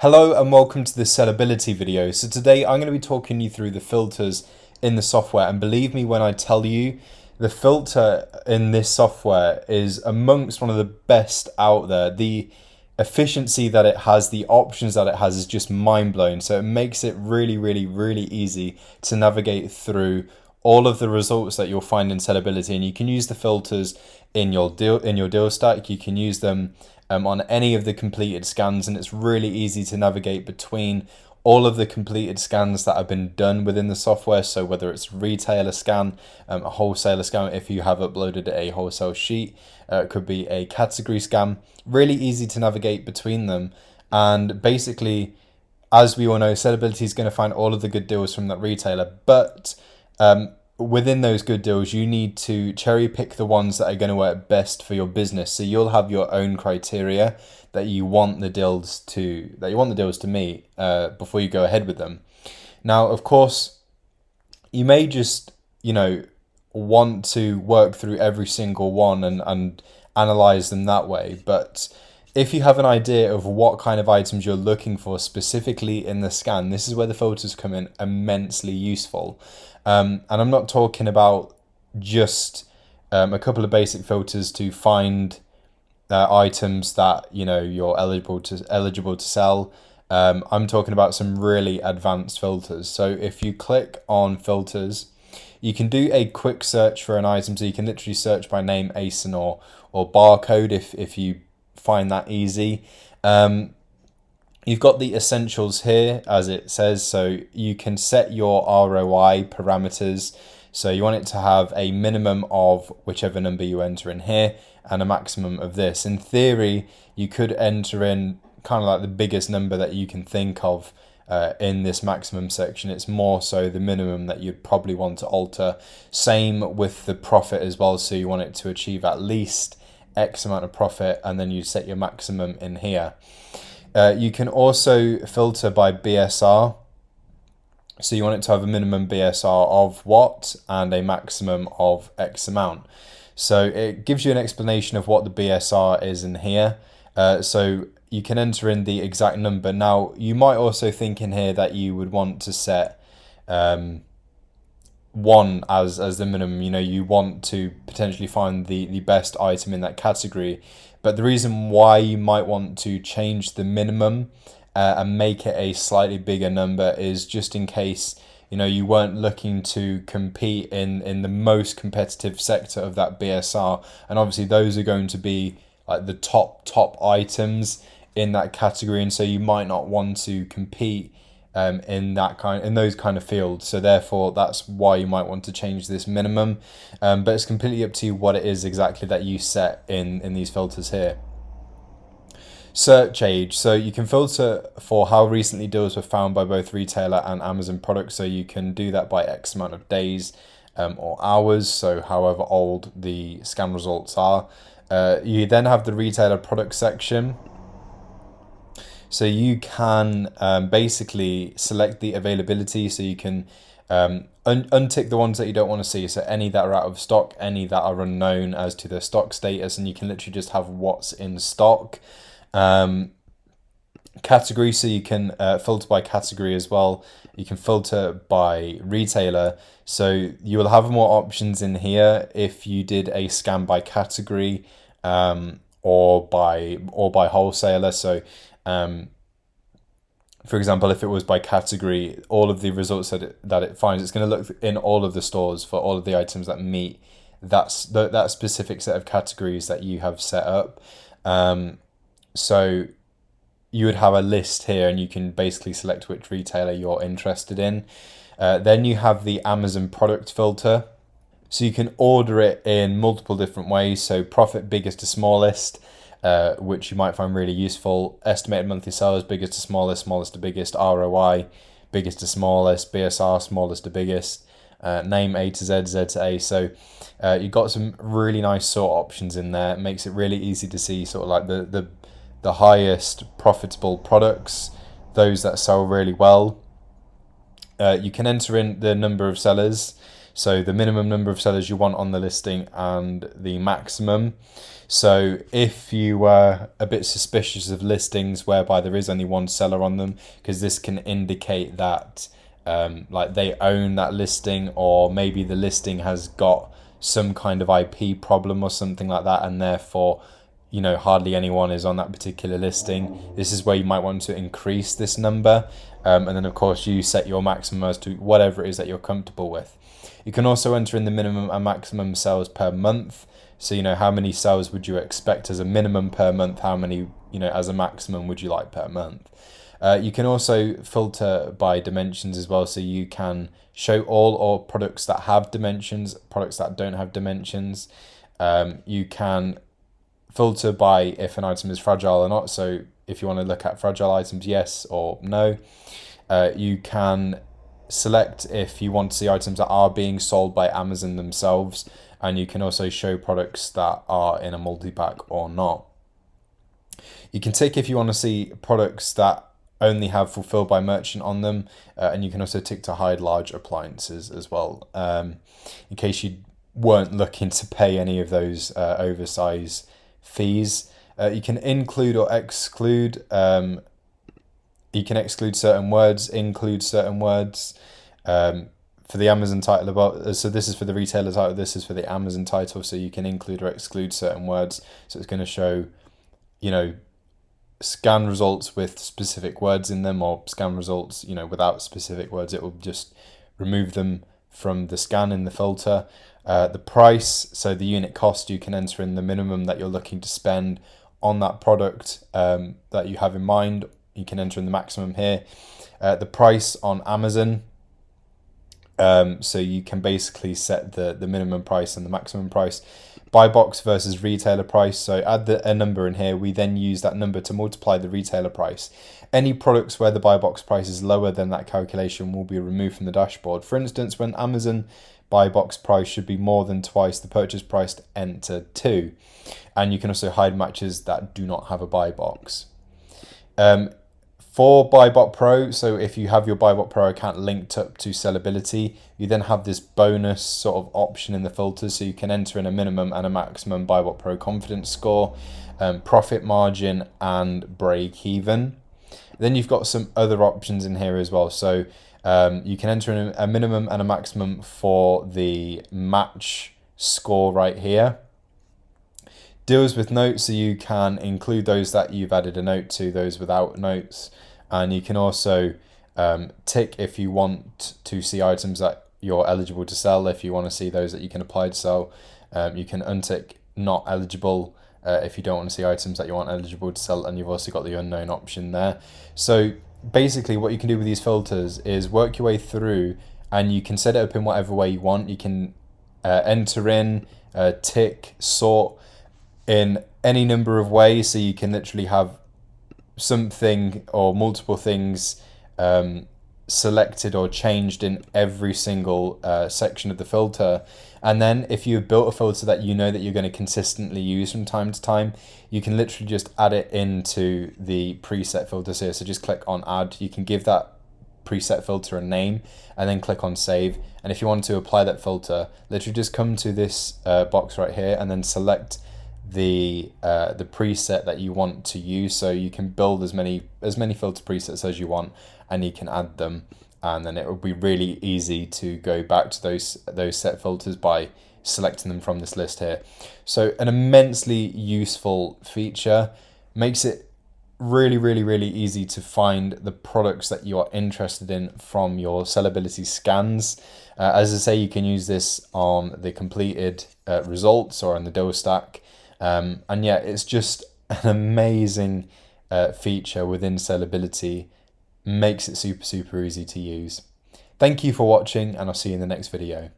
Hello and welcome to this Sellerbility video. So today I'm going to be talking you through the filters in the software, and believe me when I tell you the filter in this software is amongst one of the best out there. The efficiency that it has, the options that it has is just mind-blowing. So it makes it really easy to navigate through all of the results that you'll find in Sellerbility, and you can use the filters in your deal stack. You can use them on any of the completed scans, and it's really easy to navigate between all of the completed scans that have been done within the software. So whether it's retailer scan, a wholesaler scan, if you have uploaded a wholesale sheet, it could be a category scan, really easy to navigate between them. And basically, as we all know, Sellerbility is going to find all of the good deals from that retailer, but within those good deals, you need to cherry pick the ones that are going to work best for your business. So you'll have your own criteria that you want the deals to meet before you go ahead with them. Now, of course, you may just want to work through every single one and analyze them that way, but if you have an idea of what kind of items you're looking for specifically in the scan, this is where the filters come in immensely useful. And I'm not talking about just a couple of basic filters to find items that you're eligible to sell. I'm talking about some really advanced filters. So if you click on filters, you can do a quick search for an item. So you can literally search by name, ASIN, or barcode if you find that easy. You've got the essentials here, as it says, so you can set your ROI parameters. So you want it to have a minimum of whichever number you enter in here and a maximum of this. In theory, you could enter in kind of like the biggest number that you can think of in this maximum section. It's more so the minimum that you'd probably want to alter. Same with the profit as well. So you want it to achieve at least X amount of profit, and then you set your maximum in here. You can also filter by BSR. So you want it to have a minimum BSR of what and a maximum of X amount. So it gives you an explanation of what the BSR is in here. So you can enter in the exact number. Now, you might also think in here that you would want to set one as the minimum. You want to potentially find the best item in that category. But the reason why you might want to change the minimum and make it a slightly bigger number is just in case you weren't looking to compete in the most competitive sector of that BSR, and obviously those are going to be like the top items in that category, and so you might not want to compete in those kind of fields. So therefore, that's why you might want to change this minimum. But it's completely up to you what it is exactly that you set in these filters here. Search age. So you can filter for how recently deals were found by both retailer and Amazon products. So you can do that by X amount of days or hours. So however old the scan results are. You then have the retailer product section. So you can basically select the availability. So you can untick the ones that you don't want to see. So any that are out of stock, any that are unknown as to their stock status, and you can literally just have what's in stock. Category, so you can filter by category as well. You can filter by retailer. So you will have more options in here if you did a scan by category or by wholesaler. So for example, if it was by category, all of the results that it finds, it's going to look in all of the stores for all of the items that meet that specific set of categories that you have set up. So you would have a list here, and you can basically select which retailer you're interested in. Then you have the Amazon product filter. So you can order it in multiple different ways. So profit, biggest to smallest, which you might find really useful. Estimated monthly sales, biggest to smallest, smallest to biggest. ROI, biggest to smallest. BSR, smallest to biggest. Name, A to Z, Z to A. So you've got some really nice sort options in there. It makes it really easy to see sort of like the highest profitable products, those that sell really well. You can enter in the number of sellers. So the minimum number of sellers you want on the listing and the maximum. So if you were a bit suspicious of listings whereby there is only one seller on them, because this can indicate that like they own that listing, or maybe the listing has got some kind of IP problem or something like that, and therefore hardly anyone is on that particular listing. This is where you might want to increase this number, and then of course you set your maximum as to whatever it is that you're comfortable with. You can also enter in the minimum and maximum sales per month. So how many sales would you expect as a minimum per month, how many as a maximum would you like per month. You can also filter by dimensions as well, so you can show all or products that have dimensions, products that don't have dimensions. You can filter by if an item is fragile or not, so if you want to look at fragile items, yes or no. You can select if you want to see items that are being sold by Amazon themselves, and you can also show products that are in a multi-pack or not. You can tick if you want to see products that only have fulfilled by merchant on them, and you can also tick to hide large appliances as well, in case you weren't looking to pay any of those oversized fees. You can include or exclude. You can exclude certain words, include certain words. For the Amazon title above, so this is for the retailer title, this is for the Amazon title, so you can include or exclude certain words. So it's going to show, scan results with specific words in them, or scan results, without specific words. It will just remove them from the scan in the filter. The price, so the unit cost, you can enter in the minimum that you're looking to spend on that product that you have in mind. You can enter in the maximum here. The price on Amazon, so you can basically set the minimum price and the maximum price. Buy box versus retailer price, so add a number in here. We then use that number to multiply the retailer price. Any products where the buy box price is lower than that calculation will be removed from the dashboard. For instance, when Amazon buy box price should be more than twice the purchase price, to enter 2. And you can also hide matches that do not have a buy box. For BuyBot Pro, so if you have your BuyBot Pro account linked up to Sellerbility, you then have this bonus sort of option in the filters, so you can enter in a minimum and a maximum BuyBot Pro confidence score, profit margin, and break even. Then you've got some other options in here as well. So you can enter in a minimum and a maximum for the match score right here. Deals with notes, so you can include those that you've added a note to, those without notes. And you can also tick if you want to see items that you're eligible to sell, if you want to see those that you can apply to sell. You can untick not eligible if you don't want to see items that you aren't eligible to sell, and you've also got the unknown option there. So basically what you can do with these filters is work your way through, and you can set it up in whatever way you want. You can enter in, tick, sort in any number of ways, so you can literally have something or multiple things selected or changed in every single section of the filter. And then if you've built a filter that that you're going to consistently use from time to time, you can literally just add it into the preset filters here. So just click on add. You can give that preset filter a name and then click on save. And if you want to apply that filter, literally just come to this box right here and then select the preset that you want to use. So you can build as many filter presets as you want, and you can add them, and then it will be really easy to go back to those set filters by selecting them from this list here. So an immensely useful feature, makes it really easy to find the products that you are interested in from your Sellerbility scans. As I say, you can use this on the completed results or on the deal stack. And yeah, it's just an amazing feature within Sellerbility. Makes it super easy to use. Thank you for watching, and I'll see you in the next video.